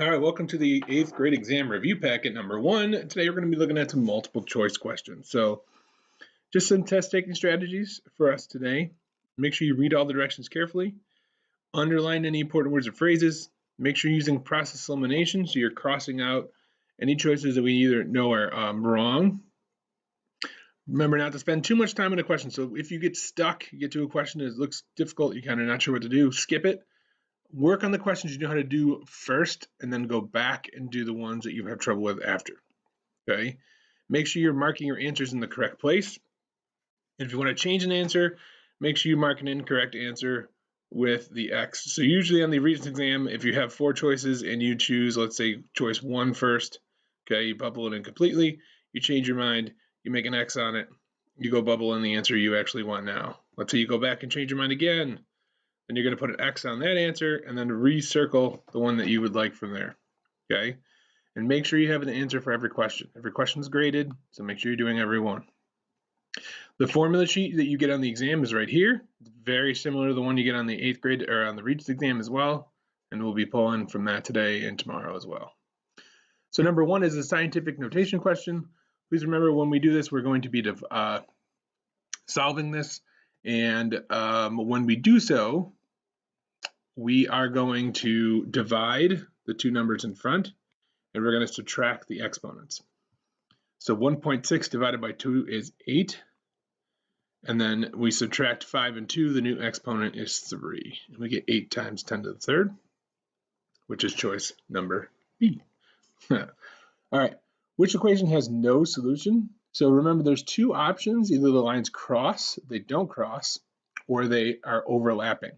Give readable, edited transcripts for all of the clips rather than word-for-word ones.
All right, welcome to the 8th grade exam review packet number 1. Today we're going to be looking at some multiple choice questions. So just some test taking strategies for us today. Make sure you read all the directions carefully. Underline any important words or phrases. Make sure you're using process elimination so you're crossing out any choices that we either know are wrong. Remember not to spend too much time on a question. So if you get stuck, you get to a question that looks difficult, you're kind of not sure what to do, skip it. Work on the questions you know how to do first, and then go back and do the ones that you have trouble with after. Okay? Make sure you're marking your answers in the correct place. If you want to change an answer, make sure you mark an incorrect answer with the X. So usually on the Regents exam, if you have 4 choices and you choose, let's say, choice 1 first, okay, you bubble it in completely, you change your mind, you make an X on it, you go bubble in the answer you actually want now. Let's say you go back and change your mind again. Then you're going to put an X on that answer and then recircle the one that you would like from there, okay? And make sure you have an answer for every question. Every question is graded, so make sure you're doing every one. The formula sheet that you get on the exam is right here. It's very similar to the one you get on the 8th grade or on the Regents exam as well, and we'll be pulling from that today and tomorrow as well. So number 1 is a scientific notation question. Please remember when we do this, we're going to be solving this, and when we do so, we are going to divide the 2 numbers in front, and we're going to subtract the exponents. So 1.6 divided by 2 is 8, and then we subtract 5 and 2, the new exponent is 3. And we get 8 times 10 to the third, which is choice number B. All right, which equation has no solution? So remember, there's 2 options. Either the lines cross, they don't cross, or they are overlapping.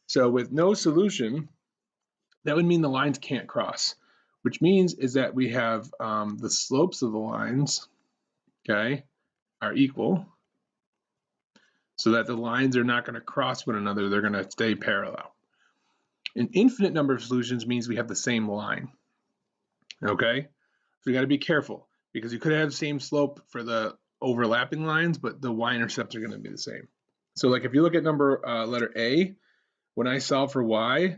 So with no solution, that would mean the lines can't cross, which means is that we have the slopes of the lines, okay, are equal, so that the lines are not going to cross one another, they're going to stay parallel. An infinite number of solutions means we have the same line, okay? So you got to be careful, because you could have the same slope for the overlapping lines, but the y-intercepts are going to be the same. So like if you look at letter A, when I solve for y,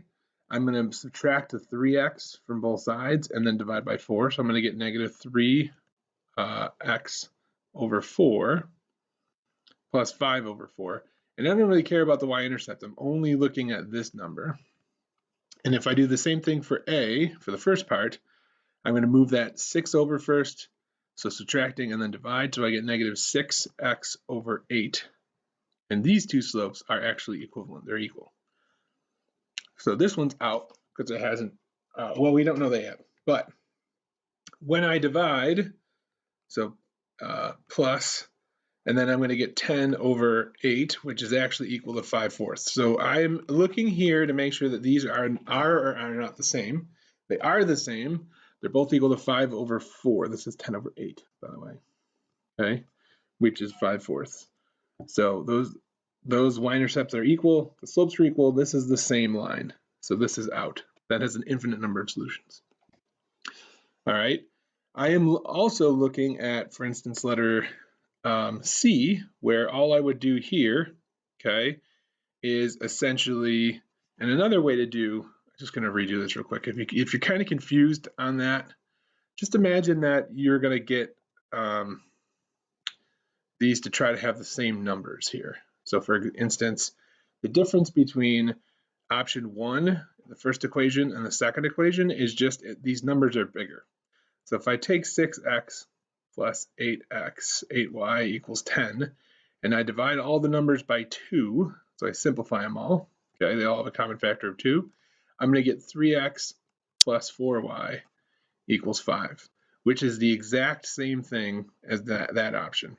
I'm going to subtract the 3x from both sides and then divide by 4. So I'm going to get negative 3x over 4 plus 5 over 4. And I don't really care about the y-intercept. I'm only looking at this number. And if I do the same thing for a, for the first part, I'm going to move that 6 over first, so subtracting and then divide, so I get negative 6x over 8. And these 2 slopes are actually equivalent. They're equal. So this one's out because it hasn't, well, we don't know that yet. But when I divide, so plus, and then I'm going to get 10 over 8, which is actually equal to 5/4. So I'm looking here to make sure that these are or are not the same. They are the same. They're both equal to 5 over 4. This is 10 over 8, by the way, okay, which is 5/4. So those y-intercepts are equal, the slopes are equal, this is the same line. So this is out. That has an infinite number of solutions. All right, I am also looking at, for instance, letter C, where all I would do here, okay, is essentially, and another way to do, I'm just going to redo this real quick. If you're kind of confused on that, just imagine that you're going to get these to try to have the same numbers here. So for instance, the difference between option 1, the first equation, and the second equation is just these numbers are bigger. So if I take 6x plus 8x, 8y equals 10, and I divide all the numbers by 2, so I simplify them all, okay, they all have a common factor of 2, I'm going to get 3x plus 4y equals 5, which is the exact same thing as that option.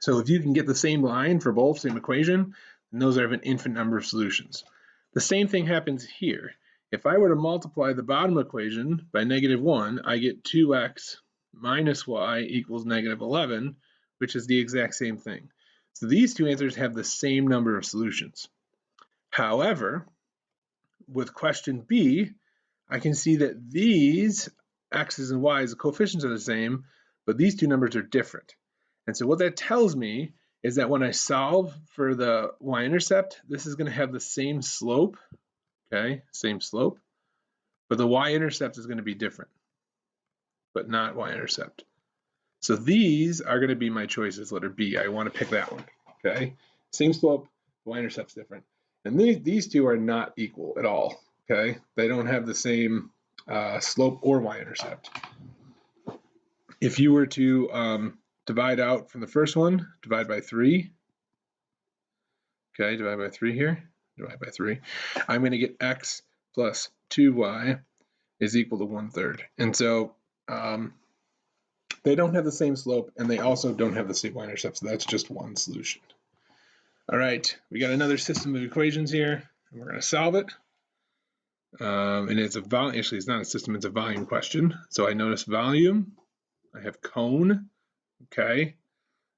So if you can get the same line for both, same equation, then those have an infinite number of solutions. The same thing happens here. If I were to multiply the bottom equation by -1, I get 2x minus y equals -11, which is the exact same thing. So these 2 answers have the same number of solutions. However, with question B, I can see that these x's and y's, the coefficients are the same, but these 2 numbers are different. And so what that tells me is that when I solve for the y-intercept, this is going to have the same slope, okay, same slope, but the y-intercept is going to be different, but not y-intercept. So these are going to be my choices, letter B. I want to pick that one, okay? Same slope, y-intercept's different. And these two are not equal at all, okay? They don't have the same slope or y-intercept. If you were to divide out from the first one, divide by 3, okay, divide by 3 here, divide by 3, I'm going to get x plus 2y is equal to 1/3. And so they don't have the same slope, and they also don't have the same y-intercept, so that's just one solution. All right, we got another system of equations here, and we're going to solve it. And it's a volume, actually it's not a system, it's a volume question. So I notice volume, I have cone, okay,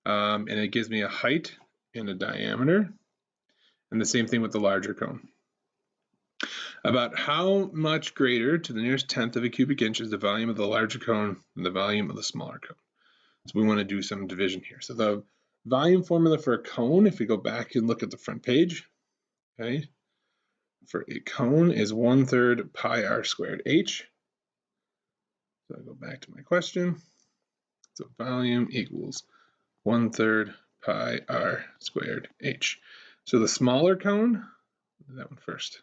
and it gives me a height and a diameter, and the same thing with the larger cone. About how much greater to the nearest tenth of a cubic inch is the volume of the larger cone than the volume of the smaller cone? So we want to do some division here. So the volume formula for a cone, if we go back and look at the front page, okay, for a cone is 1/3 pi r squared h. So I go back to my question. So volume equals 1/3 pi r squared h. So the smaller cone, that one first.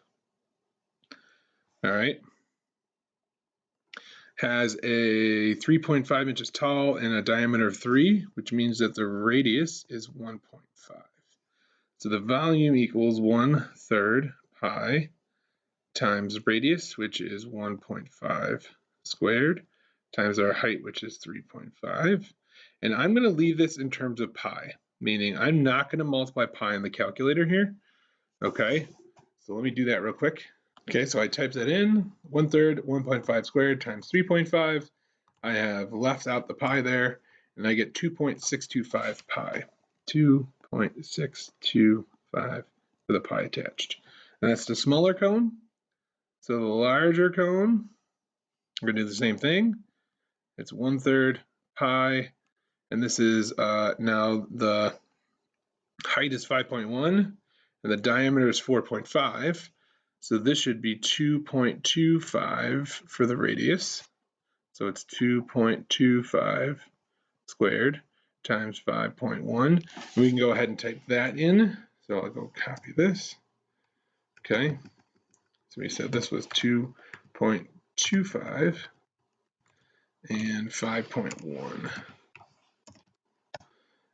All right, has a 3.5 inches tall and a diameter of 3, which means that the radius is 1.5. So the volume equals 1/3 pi times radius, which is 1.5 squared, times our height, which is 3.5. And I'm going to leave this in terms of pi, meaning I'm not going to multiply pi in the calculator here. Okay, so let me do that real quick. Okay, so I type that in, 1/3, 1.5 squared times 3.5. I have left out the pi there, and I get 2.625 pi. 2.625 with a pi attached. And that's the smaller cone. So the larger cone, we're going to do the same thing. It's 1/3 pi, and this is now the height is 5.1, and the diameter is 4.5. So this should be 2.25 for the radius. So it's 2.25 squared times 5.1. We can go ahead and type that in. So I'll go copy this. Okay. So we said this was 2.25 and 5.1.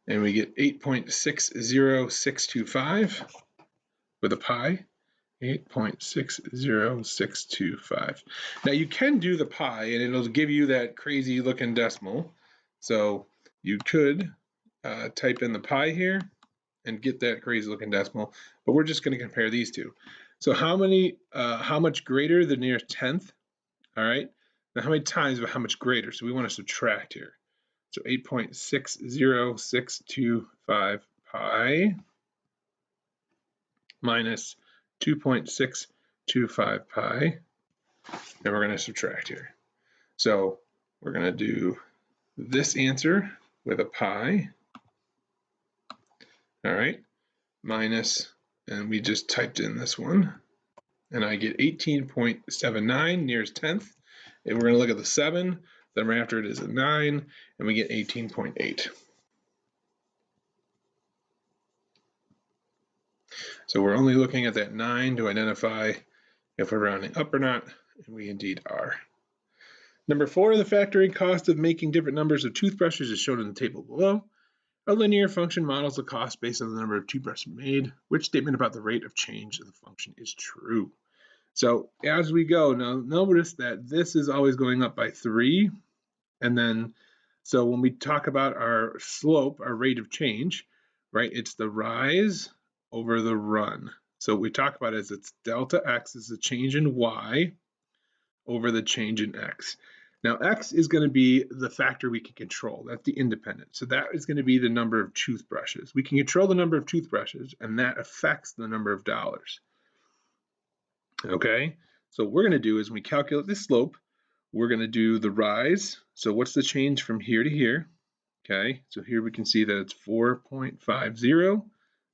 And we get 8.60625 with a pi. 8.60625. Now you can do the pi and it'll give you that crazy looking decimal. So you could type in the pi here and get that crazy looking decimal, but we're just going to compare these two. So how much greater the nearest tenth? All right. Now how many times, but how much greater? So we want to subtract here. So 8.60625 pi minus 2.625 pi, and we're going to subtract here. So we're going to do this answer with a pi, all right, minus, and we just typed in this one, and I get 18.79 nearest tenth, and we're going to look at the 7, then right after it is a 9, and we get 18.8. So we're only looking at that 9 to identify if we're rounding up or not, and we indeed are. Number 4, the factoring cost of making different numbers of toothbrushes is shown in the table below. A linear function models the cost based on the number of toothbrushes made. Which statement about the rate of change of the function is true? So as we go, now notice that this is always going up by 3. And then, so when we talk about our slope, our rate of change, right, it's the rise over the run. So what we talk about is it's delta x is the change in y over the change in x. Now x is going to be the factor we can control. That's the independent. So that is going to be the number of toothbrushes. We can control the number of toothbrushes, and that affects the number of dollars. Okay, so what we're going to do is when we calculate this slope, we're going to do the rise. So what's the change from here to here? Okay, so here we can see that it's 4.50.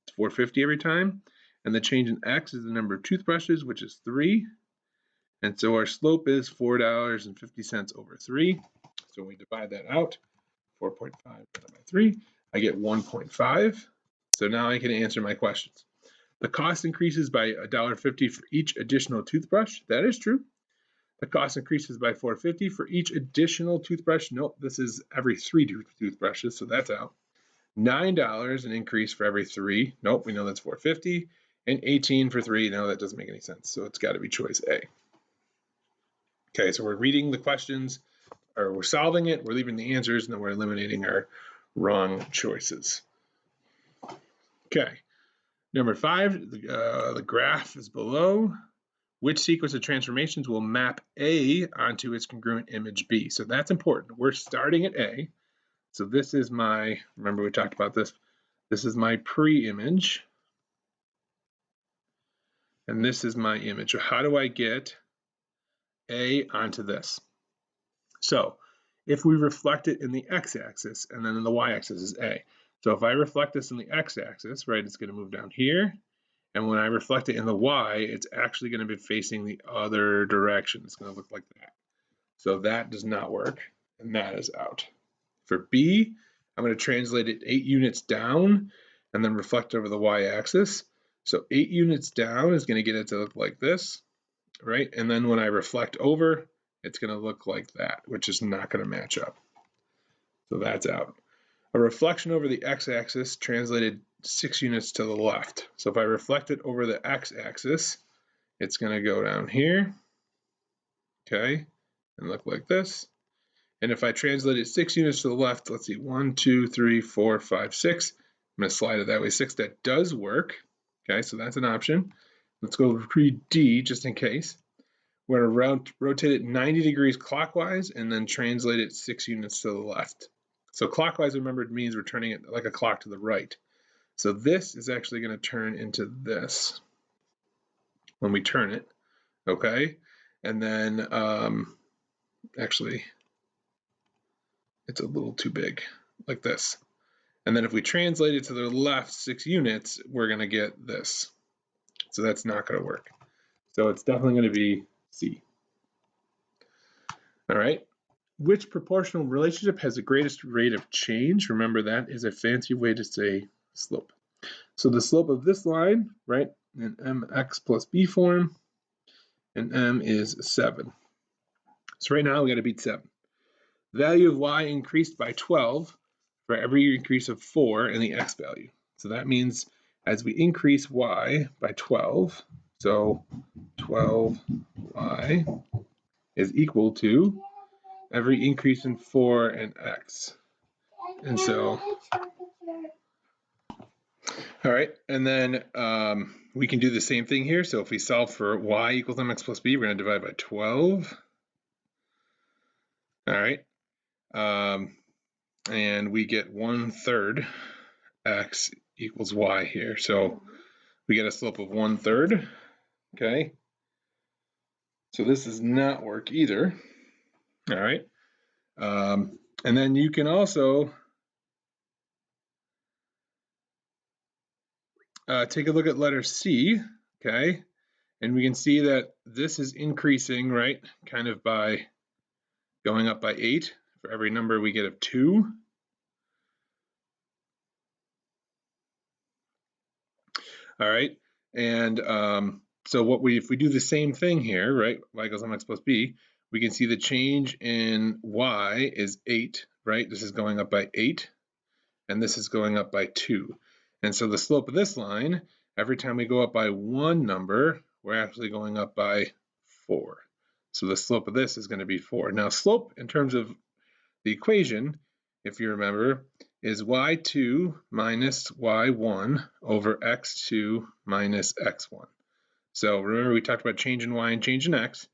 It's 450 every time. And the change in x is the number of toothbrushes, which is 3. And so our slope is $4.50 over 3. So when we divide that out, 4.5 divided by 3, I get 1.5. So now I can answer my questions. The cost increases by $1.50 for each additional toothbrush. That is true. The cost increases by $4.50 for each additional toothbrush. Nope, this is every 3 toothbrushes, so that's out. $9 an increase for every 3. Nope, we know that's $4.50. And 18 for 3. No, that doesn't make any sense. So it's got to be choice A. Okay, so we're reading the questions, or we're solving it, we're leaving the answers, and then we're eliminating our wrong choices. Okay, number 5, the graph is below. Which sequence of transformations will map A onto its congruent image B? So that's important. We're starting at A. So this is my, remember we talked about this, this is my pre-image. And this is my image. So how do I get A onto this? So if we reflect it in the x-axis, and then in the y-axis is A. So if I reflect this in the x-axis, right, it's going to move down here. And when I reflect it in the y, it's actually going to be facing the other direction. It's going to look like that. So that does not work, and that is out. For B, I'm going to translate it 8 units down and then reflect over the y-axis. So 8 units down is going to get it to look like this, right? And then when I reflect over, it's going to look like that, which is not going to match up. So that's out. A reflection over the x-axis translated 6 units to the left. So if I reflect it over the x-axis, it's going to go down here, okay, and look like this. And if I translate it 6 units to the left, let's see, 1, 2, 3, 4, 5, 6. I'm going to slide it that way, 6. That does work. Okay, so that's an option. Let's go read D just in case. We're going to rotate it 90 degrees clockwise and then translate it 6 units to the left. So clockwise, remember, it means we're turning it like a clock to the right. So this is actually going to turn into this when we turn it, okay? And then actually, it's a little too big, like this. And then if we translate it to the left 6 units, we're going to get this. So that's not going to work. So it's definitely going to be C. All right. Which proportional relationship has the greatest rate of change? Remember, that is a fancy way to say slope. So the slope of this line, right, in mx plus b form, and m is 7. So right now we got to beat 7. Value of y increased by 12 for every increase of 4 in the x value. So that means as we increase y by 12, so 12y is equal to every increase in 4 in x. And so, all right, and then we can do the same thing here. So if we solve for y equals mx plus b, we're going to divide by 12. All right, and we get 1/3 x equals y here. So we get a slope of 1/3, okay? So this does not work either, all right? And then you can also take a look at letter C, okay? And we can see that this is increasing, right, kind of by going up by 8 for every number we get of 2. All right, and so if we do the same thing here, right, y equals mx plus b, we can see the change in y is 8, right? This is going up by 8, and this is going up by 2. And so the slope of this line, every time we go up by 1 number, we're actually going up by 4. So the slope of this is going to be 4. Now slope in terms of the equation, if you remember, is y2 minus y1 over x2 minus x1. So remember we talked about change in y and change in x.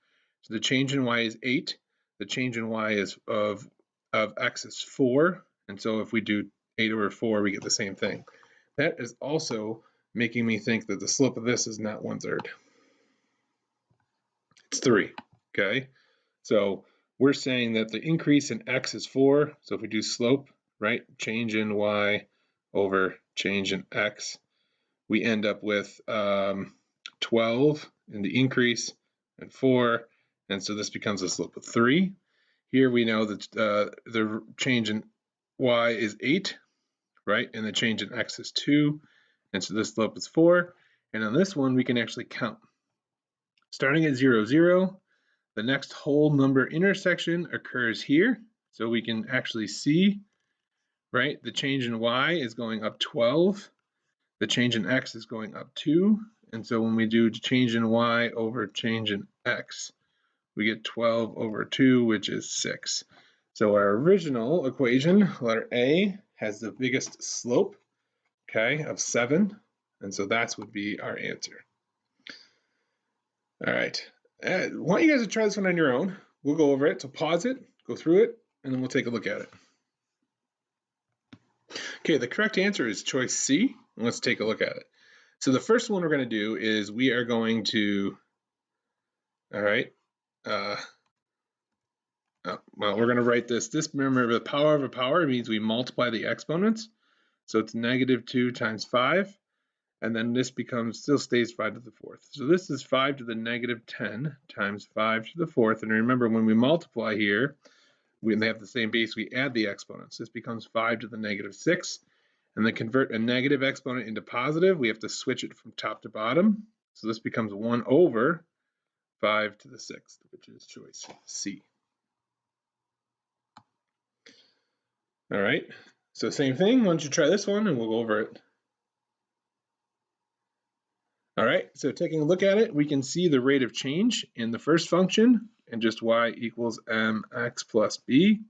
So the change in y is 8. The change in y is of x is 4. And so if we do 8 over 4, we get the same thing. That is also making me think that the slope of this is not 1/3. It's 3, okay? So we're saying that the increase in x is 4. So if we do slope, right, change in y over change in x, we end up with 12 in the increase and 4 and so this becomes a slope of 3. Here we know that the change in y is 8, right? And the change in x is 2, and so this slope is 4. And on this one, we can actually count. Starting at 0, 0, the next whole number intersection occurs here. So we can actually see, right, the change in y is going up 12. The change in x is going up 2. And so when we do change in y over change in x, we get 12 over 2, which is 6. So our original equation, letter A, has the biggest slope, okay, of 7. And so that would be our answer. All right. I want you guys to try this one on your own. We'll go over it. So pause it, go through it, and then we'll take a look at it. Okay, the correct answer is choice C. Let's take a look at it. So the first one we're going to do is we are going to, all right, well, we're going to write this. Remember, the power of a power means we multiply the exponents. So it's -2 times 5. And then this still stays 5 to the 4th. So this is 5 to the -10 times 5 to the 4th. And remember, when we multiply here, when they have the same base, we add the exponents. This becomes 5 to the -6. And then convert a negative exponent into positive, we have to switch it from top to bottom. So this becomes 1 over 5 to the 6th, which is choice C. All right, so same thing. Why don't you try this one and we'll go over it. All right, so taking a look at it, we can see the rate of change in the first function, and just y equals mx plus b.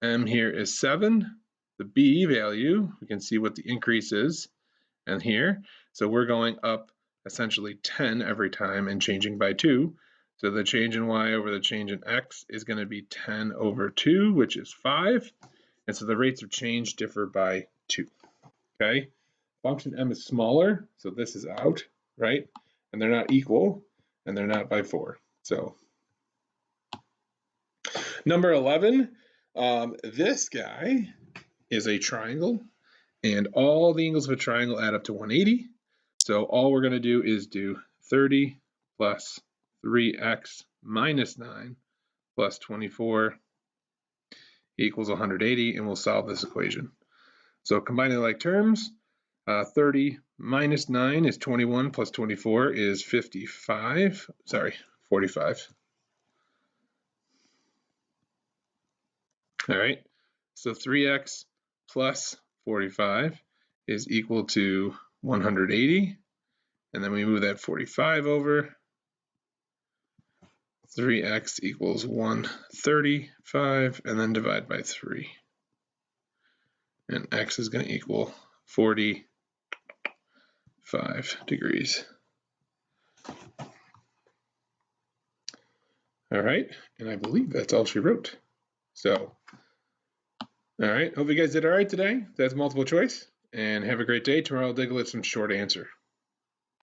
M here is 7. The b value, we can see what the increase is, and here. So we're going up essentially 10 every time and changing by 2. So the change in y over the change in x is going to be 10 over 2, which is 5. And so the rates of change differ by 2. Okay? Function m is smaller, so this is out, right? And they're not equal, and they're not by 4. So number 11, this guy is a triangle, and all the angles of a triangle add up to 180. So all we're going to do is do 30 plus 3x minus 9 plus 24 equals 180, and we'll solve this equation. So combining like terms, 30 minus 9 is 21 plus 24 is 45. Sorry, 45. All right, so 3x plus 45 is equal to 180. And then we move that 45 over. 3x equals 135, and then divide by 3. And x is going to equal 45 degrees. All right, and I believe that's all she wrote. So, all right, hope you guys did all right today. That's multiple choice, and have a great day. Tomorrow I'll dig at some short answer.